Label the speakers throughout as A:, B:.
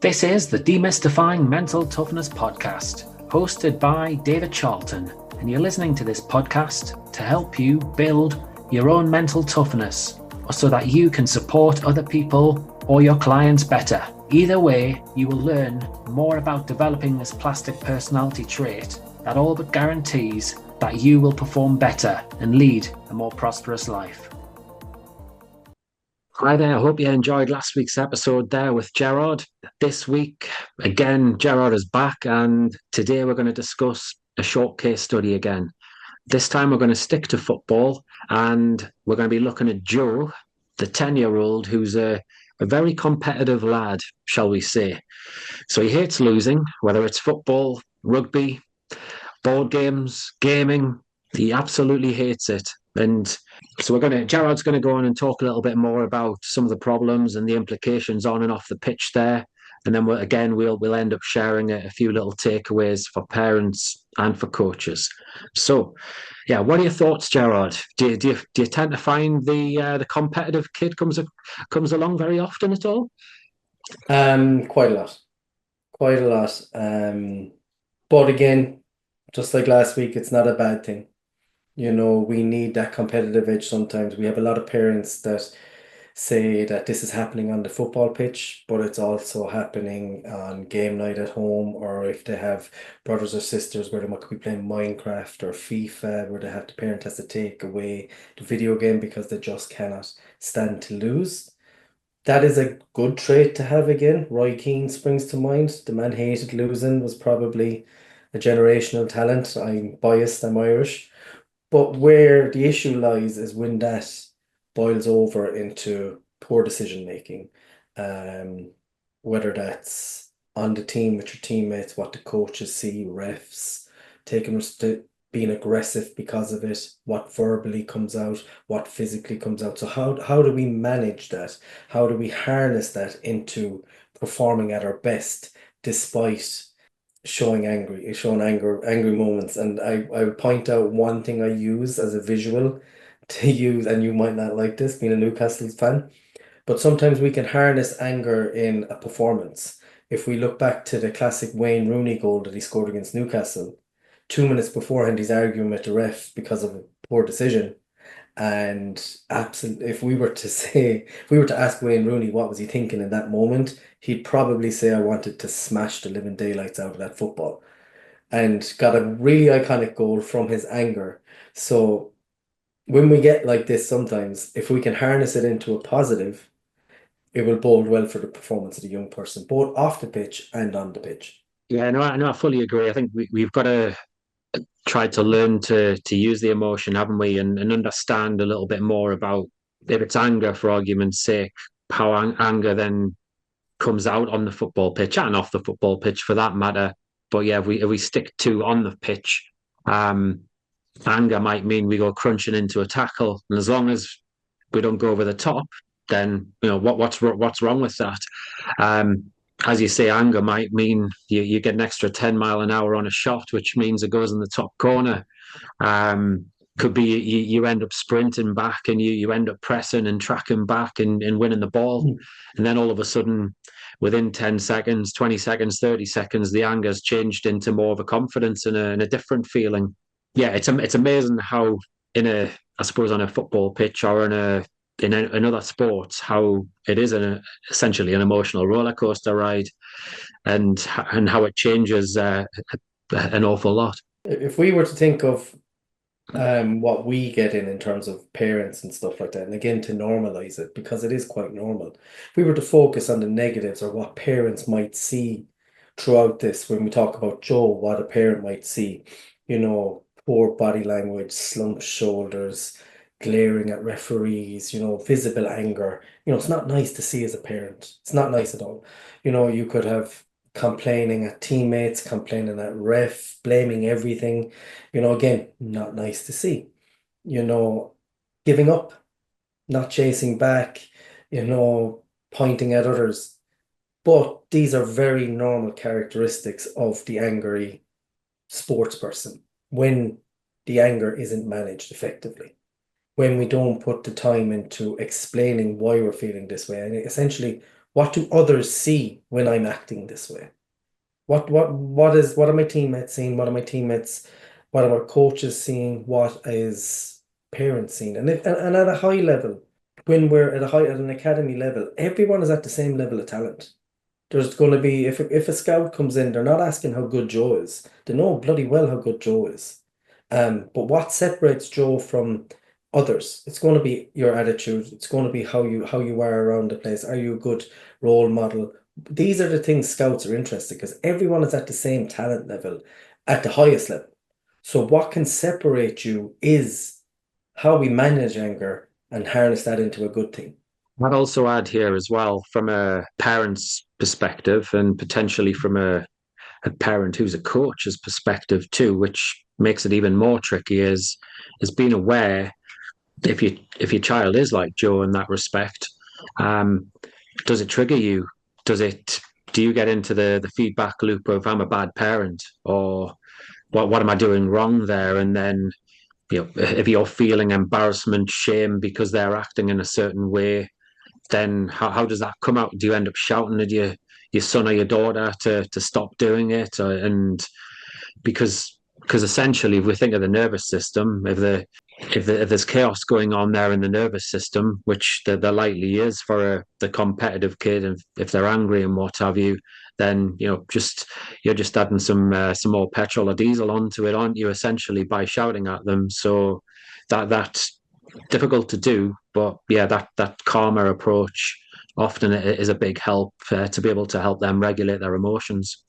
A: This is the Demystifying Mental Toughness podcast, hosted by David Charlton, and you're listening to this podcast to help you build your own mental toughness, so that you can support other people or your clients better. Either way, you will learn more about developing this plastic personality trait that all but guarantees that you will perform better and lead a more prosperous life. Hi there, I hope you enjoyed last week's episode there with Gerard. This week, again, Gerard is back, and today we're going to discuss a short case study again. This time we're going to stick to football, and we're going to be looking at Joe, the 10-year-old, who's a very competitive lad, shall we say. So he hates losing, whether it's football, rugby, board games, gaming. He absolutely hates it. And so Gerard's going to go on and talk a little bit more about some of the problems and the implications on and off the pitch there. And then we'll end up sharing a few little takeaways for parents and for coaches. So, yeah, what are your thoughts, Gerard? Do you tend to find the competitive kid comes along very often at all?
B: Quite a lot. But again, just like last week, it's not a bad thing. You know, we need that competitive edge sometimes. We have a lot of parents that say that this is happening on the football pitch, but it's also happening on game night at home, or if they have brothers or sisters where they might be playing Minecraft or FIFA, where the parent has to take away the video game because they just cannot stand to lose. That is a good trait to have again. Roy Keane springs to mind. The man hated losing, was probably a generational talent. I'm biased, I'm Irish. But where the issue lies is when that boils over into poor decision making, whether that's on the team with your teammates, what the coaches see, refs, being aggressive because of it, what verbally comes out, what physically comes out. So how do we manage that? How do we harness that into performing at our best despite showing angry moments? And I would point out one thing I use as a visual to use, and you might not like this being a Newcastle fan, but sometimes we can harness anger in a performance. If we look back to the classic Wayne Rooney goal that he scored against Newcastle, 2 minutes beforehand he's arguing with the ref because of a poor decision. And absolutely, if we were to ask Wayne Rooney what was he thinking in that moment, he'd probably say, I wanted to smash the living daylights out of that football, and got a really iconic goal from his anger. So when we get like this, sometimes if we can harness it into a positive, it will bode well for the performance of the young person, both off the pitch and on the pitch.
A: Yeah, no, I fully agree. I think we've got to try to learn to use the emotion, haven't we, and understand a little bit more about, if it's anger, for argument's sake, how anger then comes out on the football pitch and off the football pitch for that matter. But yeah, if we stick to on the pitch, anger might mean we go crunching into a tackle, and as long as we don't go over the top, then what's wrong with that? As you say, anger might mean you get an extra 10 mile an hour on a shot, which means it goes in the top corner. Could be you end up sprinting back, and you end up pressing and tracking back and winning the ball. And then all of a sudden, within 10 seconds, 20 seconds, 30 seconds, the anger's changed into more of a confidence and a different feeling. Yeah, it's amazing how I suppose on a football pitch or in other sports, how it is essentially an emotional roller coaster ride, and how it changes an awful lot.
B: If we were to think of what we get in terms of parents and stuff like that, and again to normalize it, because it is quite normal. If we were to focus on the negatives or what parents might see throughout this, when we talk about Joe, what a parent might see, poor body language, slumped shoulders, glaring at referees, visible anger. It's not nice to see as a parent. It's not nice at all. You could have complaining at teammates, complaining at ref, blaming everything. Again, not nice to see. Giving up, not chasing back, pointing at others. But these are very normal characteristics of the angry sports person when the anger isn't managed effectively, when we don't put the time into explaining why we're feeling this way and essentially What do others see when I'm acting this way? What are my teammates seeing? What are our coaches seeing? What is parents seeing? And at a high level, when we're at an academy level, everyone is at the same level of talent. There's going to be if a scout comes in, they're not asking how good Joe is. They know bloody well how good Joe is. But what separates Joe from others? It's going to be your attitude. It's going to be how you are around the place. Are you a good role model? These are the things scouts are interested because everyone is at the same talent level, at the highest level. So what can separate you is how we manage anger and harness that into a good thing.
A: I'd also add here as well, from a parent's perspective and potentially from a parent who's a coach's perspective too, which makes it even more tricky, is being aware if your child is like Joe in that respect, um, does it trigger you? Does it do you get into the feedback loop of I'm a bad parent or what am I doing wrong there? And then if you're feeling embarrassment, shame because they're acting in a certain way, then how does that come out? Do you end up shouting at your son or your daughter to stop doing it? And because essentially, if we think of the nervous system, if there's chaos going on there in the nervous system, which there likely is for the competitive kid, and if they're angry and what have you, then you're just adding some more petrol or diesel onto it, aren't you? Essentially by shouting at them. So that's difficult to do, but yeah, that calmer approach often is a big help to be able to help them regulate their emotions.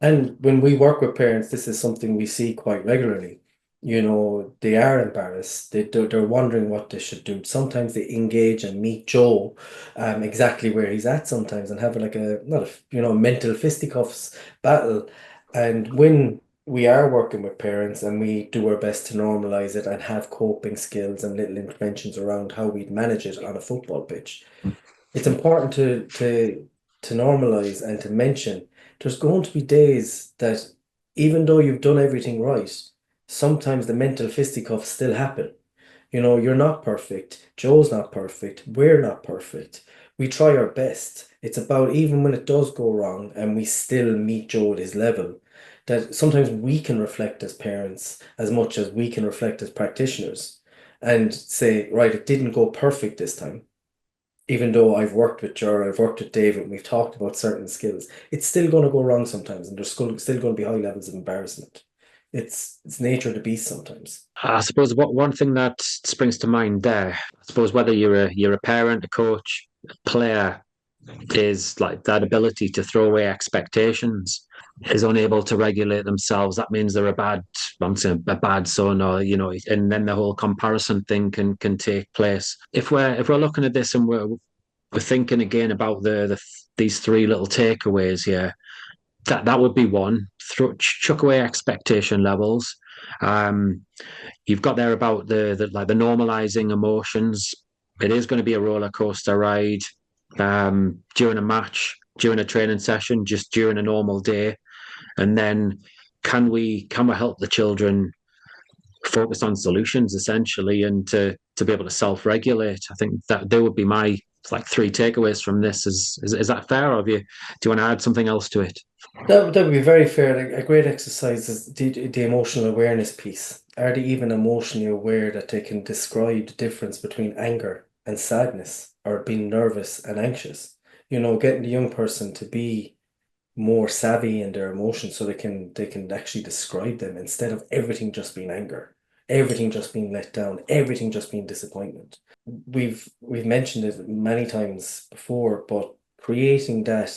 B: And when we work with parents, this is something we see quite regularly. They are embarrassed. They're wondering what they should do. Sometimes they engage and meet Joe exactly where he's at sometimes and have like a, not a, mental fisticuffs battle. And when we are working with parents and we do our best to normalize it and have coping skills and little interventions around how we'd manage it on a football pitch, it's important to normalize and to mention there's going to be days that even though you've done everything right, sometimes the mental fisticuffs still happen. You're not perfect. Joe's not perfect. We're not perfect. We try our best. It's about even when it does go wrong and we still meet Joe at his level, that sometimes we can reflect as parents as much as we can reflect as practitioners and say, right, it didn't go perfect this time, even though I've worked with Ger, I've worked with David, and we've talked about certain skills, it's still going to go wrong sometimes, and there's still going to be high levels of embarrassment. It's nature of the beast sometimes.
A: I suppose what one thing that springs to mind there, I suppose whether you're a parent, a coach, a player, is like that ability to throw away expectations, is unable to regulate themselves. That means they're I'm saying a bad son, or and then the whole comparison thing can take place. If we're looking at this and we're thinking again about these three little takeaways here, that would be one. Chuck away expectation levels. Um, you've got there about the normalizing emotions. It is going to be a roller coaster ride during a match, during a training session, just during a normal day, and then can we help the children focus on solutions essentially and to be able to self-regulate? I think that there would be my like three takeaways from this. Is that fair, or do you want to add something else to it?
B: That would be very fair. Like, a great exercise is the emotional awareness piece. Are they even emotionally aware that they can describe the difference between anger and sadness or being nervous and anxious? Getting the young person to be more savvy in their emotions so they can actually describe them instead of everything just being anger, everything just being let down, everything just being disappointment. We've mentioned it many times before, but creating that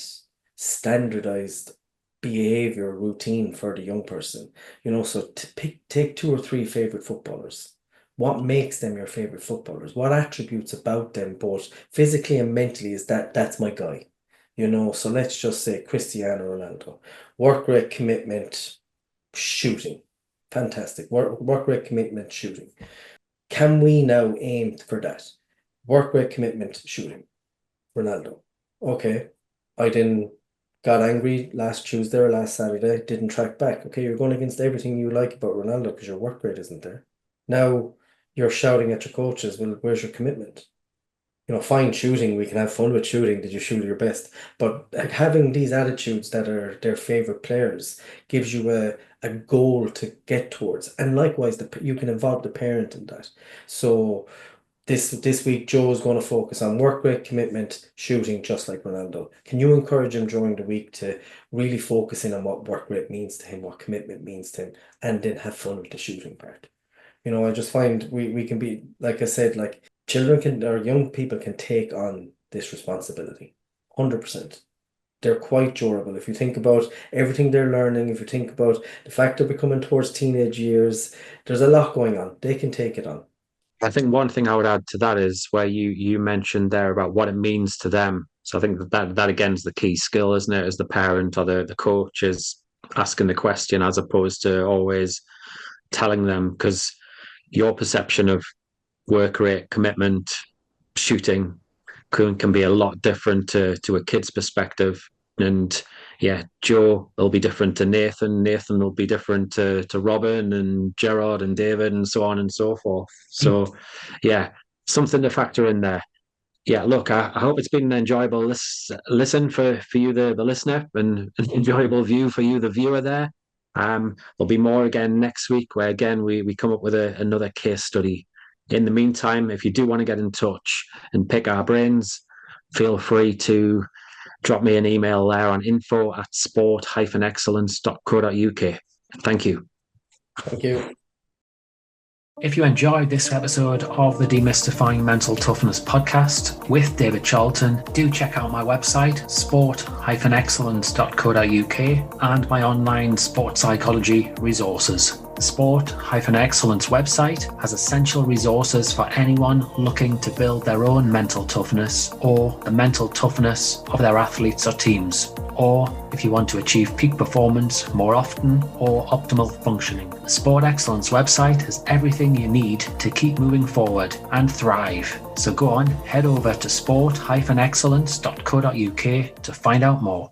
B: standardized behavior routine for the young person, so take two or three favorite footballers. What makes them your favorite footballers? What attributes about them, both physically and mentally, is that's my guy? So let's just say Cristiano Ronaldo. Work rate, commitment, shooting. Fantastic. Work rate, commitment, shooting. Can we now aim for that? Work rate, commitment, shooting. Ronaldo. Okay. I didn't got angry last Tuesday or last Saturday, didn't track back. Okay, you're going against everything you like about Ronaldo because your work rate isn't there. Now you're shouting at your coaches, well, where's your commitment? fine shooting, we can have fun with shooting. Did you shoot your best? But like, having these attitudes that are their favorite players gives you a goal to get towards. And likewise, you can involve the parent in that. So this week, Joe is going to focus on work rate, commitment, shooting, just like Ronaldo. Can you encourage him during the week to really focus in on what work rate means to him, what commitment means to him, and then have fun with the shooting part? I just find we can be, like I said, like children can, or young people can take on this responsibility 100%. They're quite durable. If you think about everything they're learning, if you think about the fact they're becoming towards teenage years, there's a lot going on. They can take it on.
A: I think one thing I would add to that is where you mentioned there about what it means to them. So I think that again is the key skill, isn't it? As the parent or the coach is asking the question as opposed to always telling them, because your perception of work rate, commitment, shooting can be a lot different to a kid's perspective. And yeah, Joe will be different to Nathan. Nathan will be different to Robin and Gerard and David and so on and so forth. So yeah, something to factor in there. Yeah, look, I hope it's been an enjoyable listen for you, the listener, and an enjoyable view for you, the viewer there. There'll be more again next week where again we come up with another case study. In the meantime, if you do want to get in touch and pick our brains, feel free to drop me an email there on info@sport-excellence.co.uk. Thank you.
B: Thank you.
A: If you enjoyed this episode of the Demystifying Mental Toughness podcast with David Charlton, do check out my website, sport-excellence.co.uk, and my online sport psychology resources. The Sport-Excellence website has essential resources for anyone looking to build their own mental toughness or the mental toughness of their athletes or teams, or if you want to achieve peak performance more often or optimal functioning. The Sport Excellence website has everything you need to keep moving forward and thrive. So go on, head over to sport-excellence.co.uk to find out more.